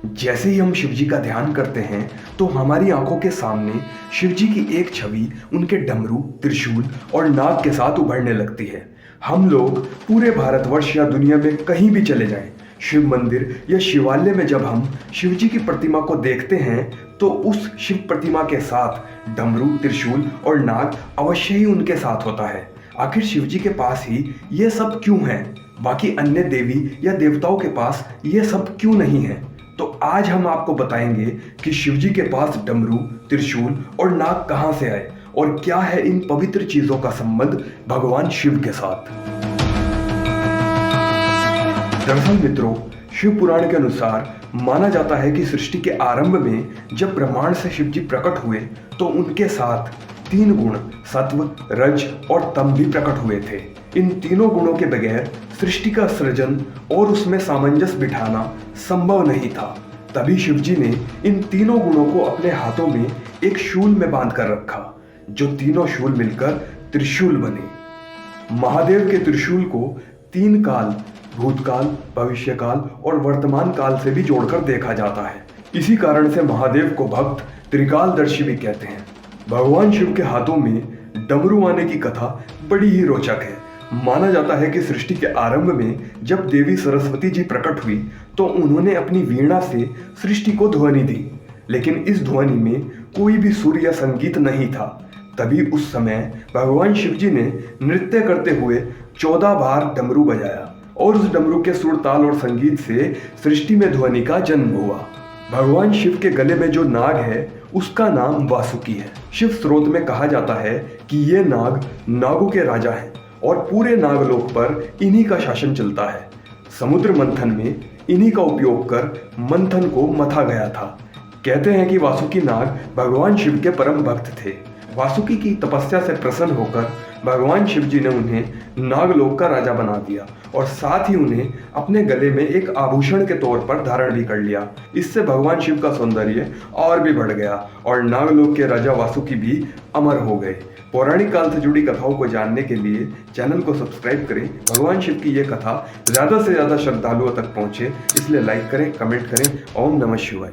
जैसे ही हम शिव जी का ध्यान करते हैं तो हमारी आंखों के सामने शिव जी की एक छवि उनके डमरू, त्रिशूल और नाग के साथ उभरने लगती है। हम लोग पूरे भारतवर्ष या दुनिया में कहीं भी चले जाएं, शिव मंदिर या शिवालय में जब हम शिव जी की प्रतिमा को देखते हैं तो उस शिव प्रतिमा के साथ डमरू, त्रिशूल और नाग अवश्य ही उनके साथ होता है। आखिर शिव जी के पास ही ये सब क्यों है, बाकी अन्य देवी या देवताओं के पास ये सब क्यों नहीं है? तो आज हम आपको बताएंगे कि शिवजी के पास डमरू, त्रिशूल और नाग कहां से आए और क्या है इन पवित्र चीजों का संबंध भगवान शिव के साथ। दरअसल मित्रों, शिव पुराण के अनुसार माना जाता है कि सृष्टि के आरंभ में जब ब्रह्मांड से शिव जी प्रकट हुए तो उनके साथ तीन गुण सत्व, रज और तम भी प्रकट हुए थे। इन तीनों गुणों के बगैर सृष्टि का सृजन और उसमें सामंजस्य बिठाना संभव नहीं था। तभी शिवजी ने इन तीनों गुणों को अपने हाथों में एक शूल में बांध कर रखा, जो तीनों शूल मिलकर त्रिशूल बने। महादेव के त्रिशूल को तीन काल, भूतकाल, भविष्यकाल और वर्तमान काल से भी जोड़कर देखा जाता है। इसी कारण से महादेव को भक्त त्रिकालदर्शी भी कहते हैं। भगवान शिव के हाथों में डमरू आने की कथा बड़ी ही रोचक है। माना जाता है कि सृष्टि के आरंभ में जब देवी सरस्वती जी प्रकट हुई तो उन्होंने अपनी वीणा से सृष्टि को ध्वनि दी, लेकिन इस ध्वनि में कोई भी सुर या संगीत नहीं था। तभी उस समय भगवान शिव जी ने नृत्य करते हुए 14 बार डमरू बजाया और उस डमरू के सुर, ताल और संगीत से सृष्टि में ध्वनि का जन्म हुआ। भगवान शिव के गले में जो नाग है उसका नाम वासुकी है। शिव स्रोत में कहा जाता है कि ये नाग नागों के राजा हैं और पूरे नागलोक पर इन्हीं का शासन चलता है। समुद्र मंथन में इन्हीं का उपयोग कर मंथन को मथा गया था। कहते हैं कि वासुकी नाग भगवान शिव के परम भक्त थे। वासुकी की तपस्या से प्रसन्न होकर भगवान शिव जी ने उन्हें नागलोक का राजा बना दिया और साथ ही उन्हें अपने गले में एक आभूषण के तौर पर धारण भी कर लिया। इससे भगवान शिव का सौंदर्य और भी बढ़ गया और नागलोक के राजा वासुकी भी अमर हो गए। पौराणिक काल से जुड़ी कथाओं को जानने के लिए चैनल को सब्सक्राइब करें। भगवान शिव की ये कथा ज़्यादा से ज़्यादा श्रद्धालुओं तक पहुँचे, इसलिए लाइक करें, कमेंट करें। ओम नमः शिवाय।